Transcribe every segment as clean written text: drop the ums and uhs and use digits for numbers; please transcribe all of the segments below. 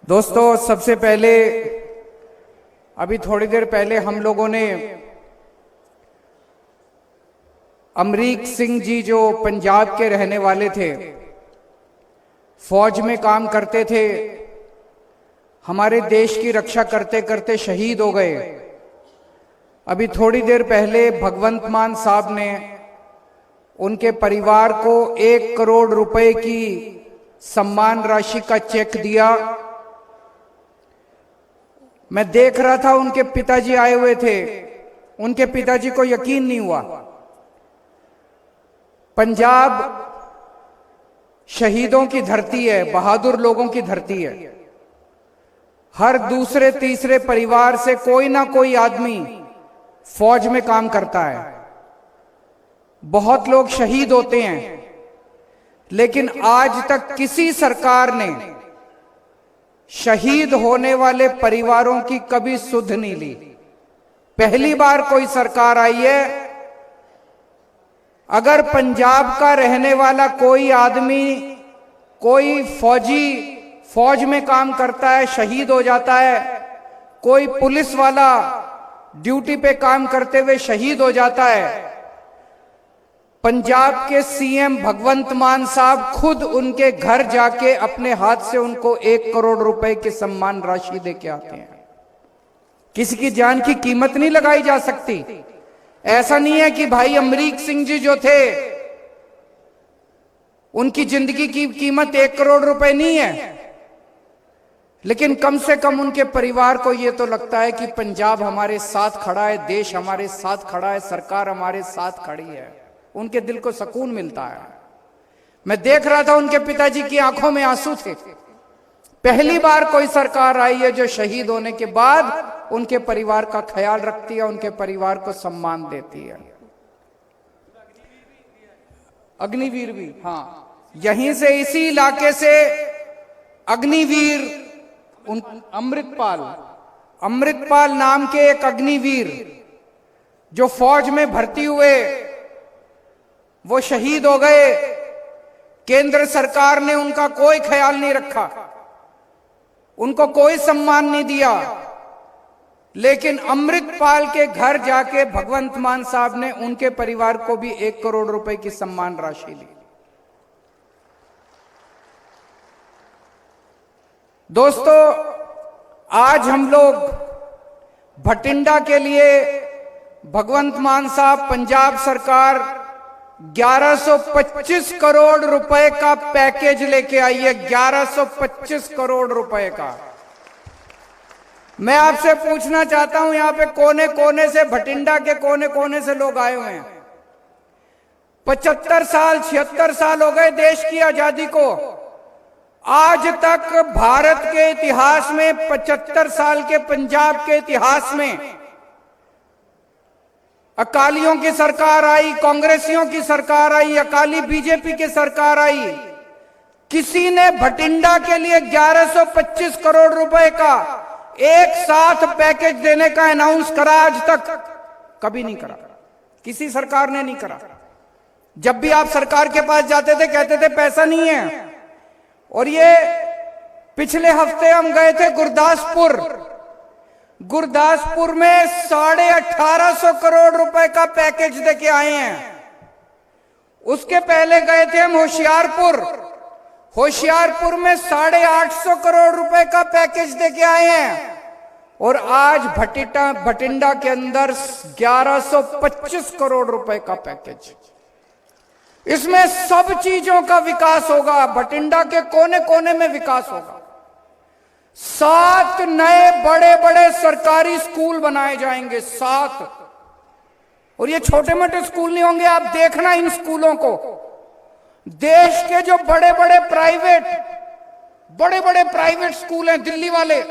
दोस्तों, सबसे पहले अभी थोड़ी देर पहले हम लोगों ने अमरीक सिंह जी, जो पंजाब के रहने वाले थे, फौज में काम करते थे, हमारे देश की रक्षा करते करते शहीद हो गए। अभी थोड़ी देर पहले भगवंत मान साहब ने उनके परिवार को 1 करोड़ रुपए की सम्मान राशि का चेक दिया। मैं देख रहा था, उनके पिताजी आए हुए थे। उनके पिताजी को यकीन नहीं हुआ। पंजाब शहीदों की धरती है, बहादुर लोगों की धरती है। हर दूसरे तीसरे परिवार से कोई ना कोई आदमी फौज में काम करता है। बहुत लोग शहीद होते हैं, लेकिन आज तक किसी सरकार ने शहीद होने वाले परिवारों की कभी सुध नहीं ली। पहली बार कोई सरकार आई है। अगर पंजाब का रहने वाला कोई आदमी, कोई फौजी फौज में काम करता है, शहीद हो जाता है, कोई पुलिस वाला ड्यूटी पे काम करते हुए शहीद हो जाता है, पंजाब के सीएम भगवंत मान साहब खुद उनके घर जाके अपने हाथ से उनको 1 करोड़ रुपए की सम्मान राशि दे के आते हैं। किसी की जान की कीमत नहीं लगाई जा सकती। ऐसा नहीं है कि भाई अमरीक सिंह जी जो थे, उनकी जिंदगी की कीमत 1 करोड़ रुपए नहीं है, लेकिन कम से कम उनके परिवार को यह तो लगता है कि पंजाब हमारे साथ खड़ा है, देश हमारे साथ खड़ा है, सरकार हमारे साथ खड़ी है। उनके दिल को सुकून मिलता है। मैं देख रहा था, उनके पिताजी की आंखों में आंसू थे। पहली बार कोई सरकार आई है जो शहीद होने के बाद उनके परिवार का ख्याल रखती है, उनके परिवार को सम्मान देती है। अग्निवीर भी, हाँ, यहीं से, इसी इलाके से अग्निवीर, अमृतपाल नाम के एक अग्निवीर जो फौज में भर्ती हुए, वो शहीद हो गए। केंद्र सरकार ने उनका कोई ख्याल नहीं रखा, उनको कोई सम्मान नहीं दिया, लेकिन अमृतपाल के घर जाके भगवंत मान साहब ने उनके परिवार को भी 1 करोड़ रुपए की सम्मान राशि दी। दोस्तों, आज हम लोग भटिंडा के लिए भगवंत मान साहब, पंजाब सरकार 1125 करोड़ रुपए का पैकेज लेके आई है। 1125 करोड़ रुपए का। मैं आपसे पूछना चाहता हूं, यहां पे कोने कोने से, भटिंडा के कोने कोने से लोग आए हुए हैं। 75 साल 76 साल हो गए देश की आजादी को। आज तक भारत के इतिहास में, 75 साल के पंजाब के इतिहास में, अकालियों की सरकार आई, कांग्रेसियों की सरकार आई, अकाली बीजेपी की सरकार आई, किसी ने भटिंडा के लिए 1125 करोड़ रुपए का एक साथ पैकेज देने का अनाउंस करा? आज तक कभी नहीं करा, किसी सरकार ने नहीं करा। जब भी आप सरकार के पास जाते थे, कहते थे पैसा नहीं है। और ये पिछले हफ्ते हम गए थे गुरदासपुर में 1850 करोड़ रुपए का पैकेज देके आए हैं। उसके पहले गए थे हम होशियारपुर में 850 करोड़ रुपए का पैकेज देके आए हैं। और आज भटिंडा के अंदर 1125 करोड़ रुपए का पैकेज। इसमें सब चीजों का विकास होगा, भटिंडा के कोने कोने में विकास होगा। 7 नए बड़े बड़े सरकारी स्कूल बनाए जाएंगे, 7। और ये छोटे मोटे स्कूल नहीं होंगे। आप देखना इन स्कूलों को। देश के जो बड़े बड़े प्राइवेट स्कूल हैं दिल्ली वाले,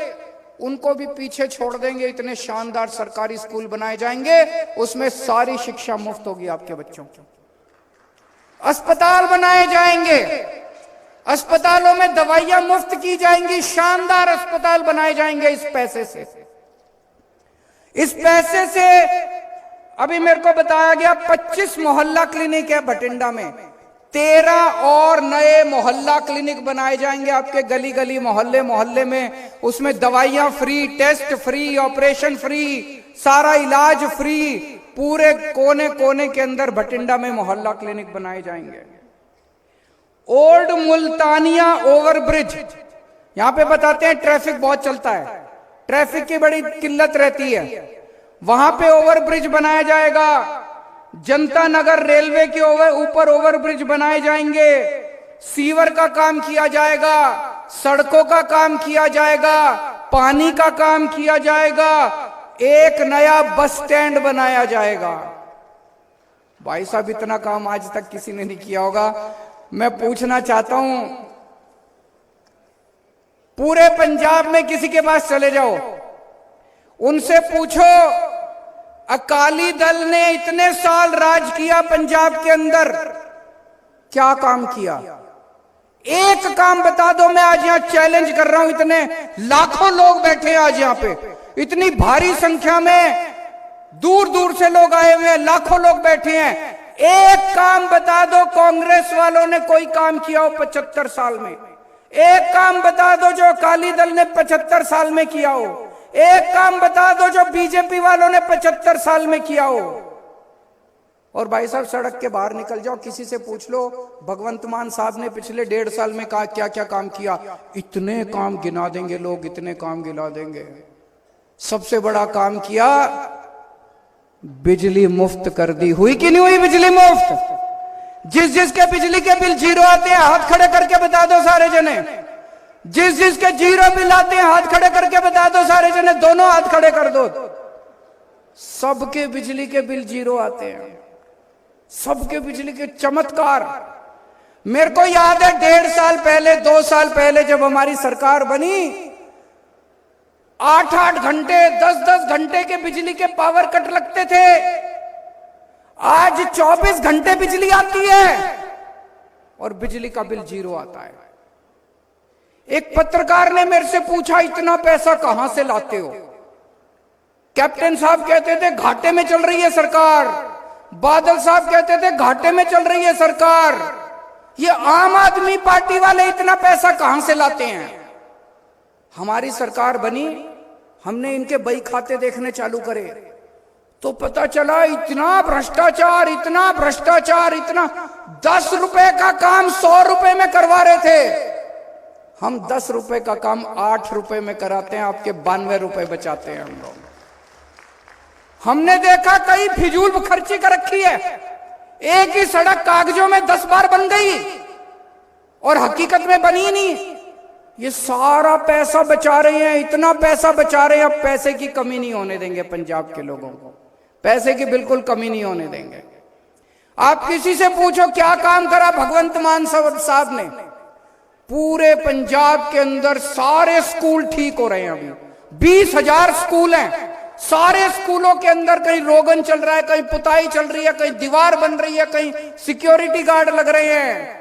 उनको भी पीछे छोड़ देंगे। इतने शानदार सरकारी स्कूल बनाए जाएंगे, उसमें सारी शिक्षा मुफ्त होगी आपके बच्चों की। अस्पताल बनाए जाएंगे, अस्पतालों में दवाइयां मुफ्त की जाएंगी, शानदार अस्पताल बनाए जाएंगे इस पैसे से। अभी मेरे को बताया गया 25 मोहल्ला क्लिनिक है भटिंडा में। 13 और नए मोहल्ला क्लिनिक बनाए जाएंगे आपके गली गली मोहल्ले मोहल्ले में। उसमें दवाइयां free, test free, operation free, सारा इलाज फ्री। पूरे कोने कोने के अंदर भटिंडा में मोहल्ला क्लिनिक बनाए जाएंगे। ओल्ड मुल्तानिया ओवरब्रिज, यहां पे बताते हैं ट्रैफिक बहुत चलता है, ट्रैफिक की बड़ी किल्लत रहती है, वहां पे ओवरब्रिज बनाया जाएगा। जनता नगर रेलवे के ऊपर ओवरब्रिज बनाए जाएंगे। सीवर का काम किया जाएगा, सड़कों का काम किया जाएगा, पानी का काम किया जाएगा, एक नया बस स्टैंड बनाया जाएगा। भाई साहब, इतना काम आज तक किसी ने नहीं किया होगा। मैं पूछना चाहता हूं, पूरे पंजाब में किसी के पास चले जाओ, उनसे पूछो अकाली दल ने इतने साल राज किया पंजाब के अंदर, क्या काम किया? एक काम बता दो। मैं आज यहां चैलेंज कर रहा हूं, इतने लाखों लोग बैठे हैं आज यहां पे, इतनी भारी संख्या में दूर दूर से लोग आए हुए हैं, लाखों लोग बैठे हैं। एक काम बता दो कांग्रेस वालों ने कोई काम किया हो 75 साल में। एक काम बता दो जो अकाली दल ने 75 साल में किया हो। एक काम बता दो जो बीजेपी वालों ने 75 साल में किया हो। और भाई साहब, सड़क के बाहर निकल जाओ, किसी से पूछ लो भगवंत मान साहब ने पिछले 1.5 साल में क्या क्या काम किया, इतने काम गिना देंगे लोग, इतने काम गिना देंगे। सबसे बड़ा काम किया, बिजली मुफ्त कर दी। हुई कि नहीं हुई बिजली मुफ्त? जिसके बिजली के बिल जीरो आते हैं हाथ खड़े करके बता दो सारे जने। जिसके जीरो बिल आते हैं हाथ खड़े करके बता दो सारे जने, दोनों हाथ खड़े कर दो। सबके बिजली के बिल जीरो आते हैं, सबके बिजली के चमत्कार। मेरे को याद है 1.5 साल पहले, 2 साल पहले जब हमारी सरकार बनी, 8-8 घंटे, 10-10 घंटे के बिजली के पावर कट लगते थे। आज 24 घंटे बिजली आती है और बिजली का बिल जीरो आता है। एक पत्रकार ने मेरे से पूछा, इतना पैसा कहां से लाते हो? कैप्टन साहब कहते थे घाटे में चल रही है सरकार, बादल साहब कहते थे घाटे में चल रही है सरकार, ये आम आदमी पार्टी वाले इतना पैसा कहां से लाते हैं? हमारी सरकार बनी, हमने इनके बही खाते देखने चालू करे तो पता चला इतना भ्रष्टाचार, इतना भ्रष्टाचार, इतना। 10 रुपए का काम 100 रुपए में करवा रहे थे, हम 10 रुपए का काम 8 रुपए में कराते हैं, आपके 92 रुपए बचाते हैं हम लोग। हमने देखा कई फिजूल खर्ची कर रखी है, एक ही सड़क कागजों में 10 बार बन गई और हकीकत में बनी नहीं। ये सारा पैसा बचा रहे हैं, इतना पैसा बचा रहे हैं, अब पैसे की कमी नहीं होने देंगे पंजाब के लोगों को, पैसे की बिल्कुल कमी नहीं होने देंगे। आप किसी से पूछो क्या काम करा भगवंत मान साहब ने? पूरे पंजाब के अंदर सारे स्कूल ठीक हो रहे हैं। अभी 20,000 स्कूल हैं, सारे स्कूलों के अंदर कहीं रोगन चल रहा है, कहीं पुताई चल रही है, कहीं दीवार बन रही है, कहीं सिक्योरिटी गार्ड लग रहे हैं।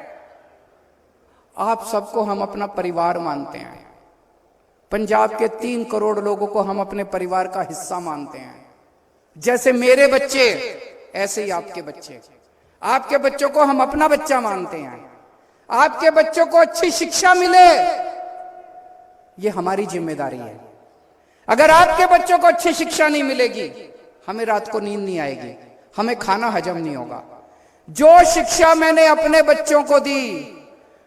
आप सबको हम अपना परिवार मानते हैं, पंजाब के 3 करोड़ लोगों को हम अपने परिवार का हिस्सा मानते हैं। जैसे मेरे बच्चे ऐसे ही आपके बच्चे, आपके बच्चों को हम अपना बच्चा मानते हैं। आपके बच्चों को अच्छी शिक्षा मिले, ये हमारी जिम्मेदारी है। अगर आपके बच्चों को अच्छी शिक्षा नहीं मिलेगी, हमें रात को नींद नहीं आएगी, हमें खाना हजम नहीं होगा। जो शिक्षा मैंने अपने बच्चों को दी,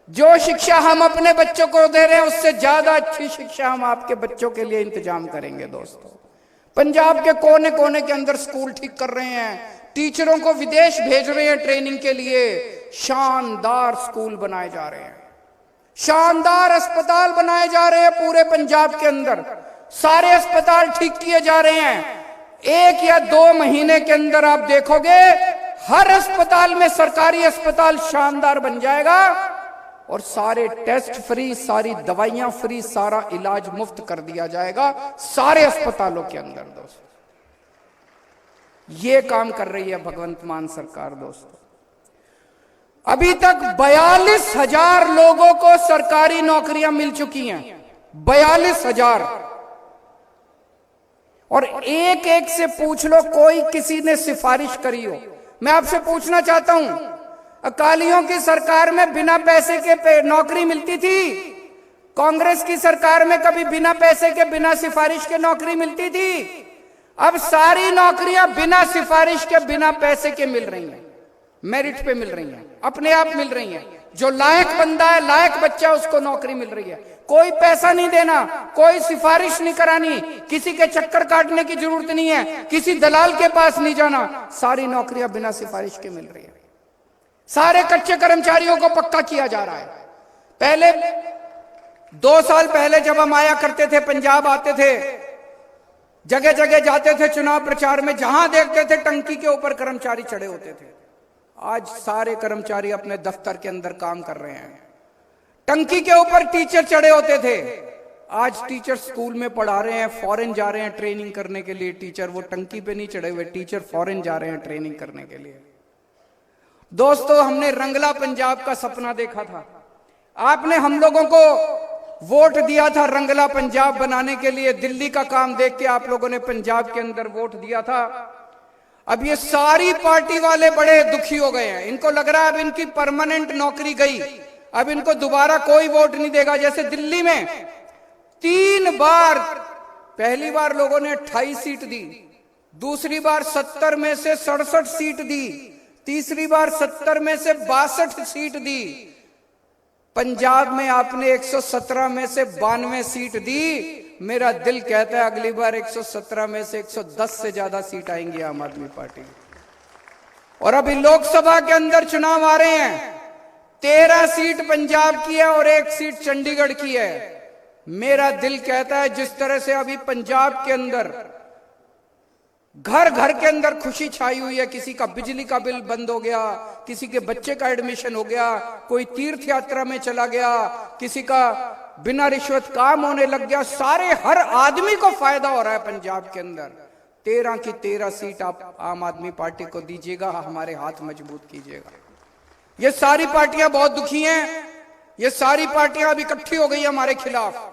जो शिक्षा हम अपने बच्चों को दे रहे हैं, उससे ज्यादा अच्छी शिक्षा हम आपके बच्चों के लिए इंतजाम करेंगे। दोस्तों, पंजाब के कोने कोने के अंदर स्कूल ठीक कर रहे हैं, टीचरों को विदेश भेज रहे हैं ट्रेनिंग के लिए, शानदार स्कूल बनाए जा रहे हैं, शानदार अस्पताल बनाए जा रहे हैं पूरे पंजाब के अंदर, सारे अस्पताल ठीक किए जा रहे हैं। 1 या 2 महीने के अंदर आप देखोगे हर अस्पताल में, सरकारी अस्पताल शानदार बन जाएगा और सारे टेस्ट फ्री, सारी दवाइयां फ्री, सारा इलाज मुफ्त कर दिया जाएगा सारे अस्पतालों के अंदर। दोस्तों, ये काम कर रही है भगवंत मान सरकार। दोस्तों, अभी तक 42,000 लोगों को सरकारी नौकरियां मिल चुकी हैं, 42,000। और एक एक से पूछ लो, कोई किसी ने सिफारिश करी हो। मैं आपसे पूछना चाहता हूं, अकालियों की सरकार में बिना पैसे के नौकरी मिलती थी। कांग्रेस की सरकार में कभी बिना पैसे के, बिना सिफारिश के नौकरी मिलती थी। अब सारी नौकरियां बिना सिफारिश के, बिना पैसे के मिल रही हैं, मेरिट पे मिल रही हैं, अपने आप मिल रही हैं। जो लायक बंदा है, लायक बच्चा, उसको नौकरी मिल रही है। कोई पैसा नहीं देना, कोई सिफारिश नहीं करानी, किसी के चक्कर काटने की जरूरत नहीं है, किसी दलाल के पास नहीं जाना। सारी नौकरियां बिना सिफारिश के मिल रही है। सारे कच्चे कर्मचारियों को पक्का किया जा रहा है। पहले 2 साल पहले जब हम आया करते थे, पंजाब आते थे, जगह जगह जाते थे चुनाव प्रचार में, जहां देखते थे टंकी के ऊपर कर्मचारी चढ़े होते थे। आज सारे कर्मचारी अपने दफ्तर के अंदर काम कर रहे हैं। टंकी के ऊपर टीचर चढ़े होते थे, आज टीचर स्कूल में पढ़ा रहे हैं, फॉरेन जा रहे हैं ट्रेनिंग करने के लिए। टीचर वो टंकी पे नहीं चढ़े हुए, टीचर फॉरेन जा रहे हैं ट्रेनिंग करने के लिए। दोस्तों, हमने रंगला पंजाब का सपना देखा था। आपने हम लोगों को वोट दिया था रंगला पंजाब बनाने के लिए। दिल्ली का काम देख के आप लोगों ने पंजाब के अंदर वोट दिया था। अब ये सारी पार्टी वाले बड़े दुखी हो गए हैं। इनको लग रहा है अब इनकी परमानेंट नौकरी गई, अब इनको दोबारा कोई वोट नहीं देगा। जैसे दिल्ली में 3 बार, पहली बार लोगों ने 28 सीट दी, दूसरी बार 70 में से 67 सीट दी, तीसरी बार 70 में से 62 सीट दी। पंजाब में आपने 117 में से 92 सीट दी। मेरा दिल कहता है अगली बार 117 में से 110 से ज्यादा सीट आएंगी आम आदमी पार्टी। और अभी लोकसभा के अंदर चुनाव आ रहे हैं, 13 सीट पंजाब की है और 1 सीट चंडीगढ़ की है। मेरा दिल कहता है जिस तरह से अभी पंजाब के अंदर घर घर के अंदर खुशी छाई हुई है, किसी का बिजली का बिल बंद हो गया, किसी के बच्चे का एडमिशन हो गया, कोई तीर्थ यात्रा में चला गया, किसी का बिना रिश्वत काम होने लग गया, सारे हर आदमी को फायदा हो रहा है पंजाब के अंदर। 13 की 13 सीट आप आम आदमी पार्टी को दीजिएगा, हमारे हाथ मजबूत कीजिएगा। ये सारी पार्टियां बहुत दुखी हैं, ये सारी पार्टियां अब इकट्ठी हो गई हमारे खिलाफ,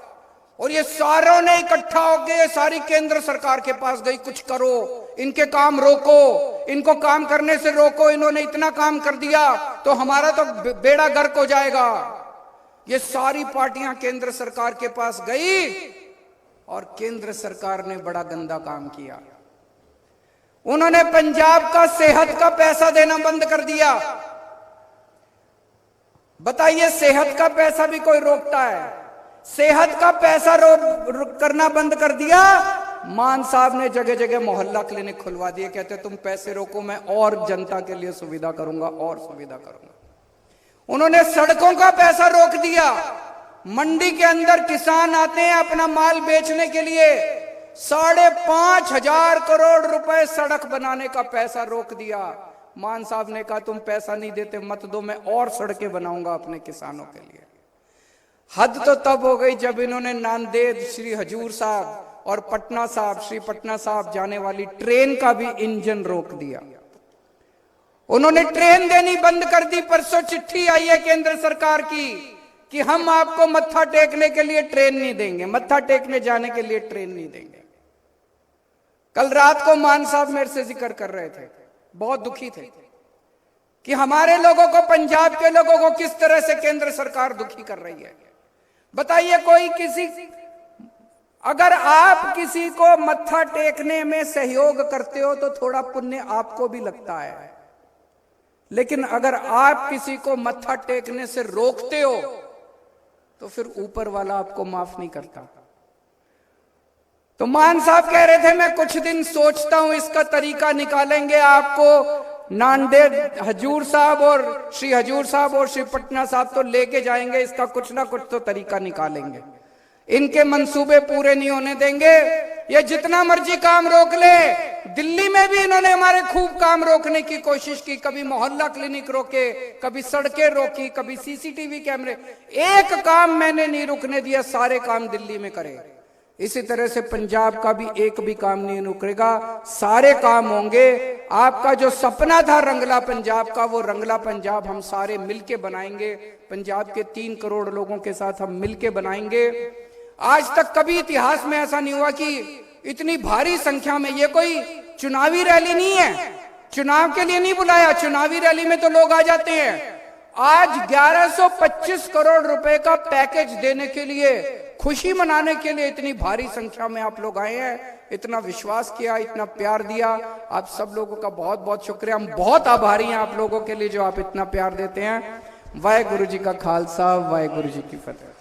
और ये सारों ने इकट्ठा होकर सारी केंद्र सरकार के पास गई, कुछ करो, इनके काम रोको, इनको काम करने से रोको, इन्होंने इतना काम कर दिया तो हमारा तो बेड़ा गर्क हो जाएगा। ये सारी पार्टियां केंद्र सरकार के पास गई और केंद्र सरकार ने बड़ा गंदा काम किया। उन्होंने पंजाब का सेहत का पैसा देना बंद कर दिया। बताइए, सेहत का पैसा भी कोई रोकता है? सेहत का पैसा करना बंद कर दिया। मान साहब ने जगह जगह मोहल्ला क्लिनिक खुलवा दिए, कहते तुम पैसे रोको, मैं और जनता के लिए सुविधा करूंगा और सुविधा करूंगा। उन्होंने सड़कों का पैसा रोक दिया। मंडी के अंदर किसान आते हैं अपना माल बेचने के लिए, 5,500 करोड़ रुपए सड़क बनाने का पैसा रोक दिया। मान साहब ने कहा तुम पैसा नहीं देते मत दो, मैं और सड़कें बनाऊंगा अपने किसानों के लिए। हद तो तब हो गई जब इन्होंने नांदेड़ श्री हजूर साहब और पटना साहब, श्री पटना साहब जाने वाली ट्रेन का भी इंजन रोक दिया। उन्होंने ट्रेन देनी बंद कर दी। परसों चिट्ठी आई है केंद्र सरकार की कि हम आपको मत्था टेकने के लिए ट्रेन नहीं देंगे, मत्था टेकने जाने के लिए ट्रेन नहीं देंगे। कल रात को मान साहब मेरे से जिक्र कर रहे थे, बहुत दुखी थे कि हमारे लोगों को, पंजाब के लोगों को किस तरह से केंद्र सरकार दुखी कर रही है। बताइए, कोई किसी, अगर आप किसी को मत्था टेकने में सहयोग करते हो तो थोड़ा पुण्य आपको भी लगता है, लेकिन अगर आप किसी को मत्था टेकने से रोकते हो तो फिर ऊपर वाला आपको माफ नहीं करता। तो मान साहब कह रहे थे मैं कुछ दिन सोचता हूं, इसका तरीका निकालेंगे, आपको नांदेड़ हजूर साहब और श्री हजूर साहब और श्री पटना साहब तो लेके जाएंगे, इसका कुछ ना कुछ तो तरीका निकालेंगे, इनके मंसूबे पूरे नहीं होने देंगे। ये जितना मर्जी काम रोक ले, दिल्ली में भी इन्होंने हमारे खूब काम रोकने की कोशिश की, कभी मोहल्ला क्लिनिक रोके, कभी सड़कें रोकी, कभी सीसीटीवी कैमरे, एक काम मैंने नहीं रुकने दिया, सारे काम दिल्ली में करे। इसी तरह से पंजाब का भी एक भी काम नहीं रुकेगा, सारे काम होंगे। आपका जो सपना था रंगला पंजाब का, वो रंगला पंजाब हम सारे मिलके बनाएंगे। पंजाब के 3 करोड़ लोगों के साथ हम मिलके बनाएंगे। आज तक कभी इतिहास में ऐसा नहीं हुआ कि इतनी भारी संख्या में, ये कोई चुनावी रैली नहीं है, चुनाव के लिए नहीं बुलाया, चुनावी रैली में तो लोग आ जाते हैं। आज 1125 करोड़ रुपए का पैकेज देने के लिए, खुशी मनाने के लिए इतनी भारी संख्या में आप लोग आए हैं, इतना विश्वास किया, इतना प्यार दिया। आप सब लोगों का बहुत बहुत शुक्रिया। हम बहुत आभारी हैं आप लोगों के लिए जो आप इतना प्यार देते हैं। वाहेगुरु जी का खालसा, वाहेगुरु जी की फतेह।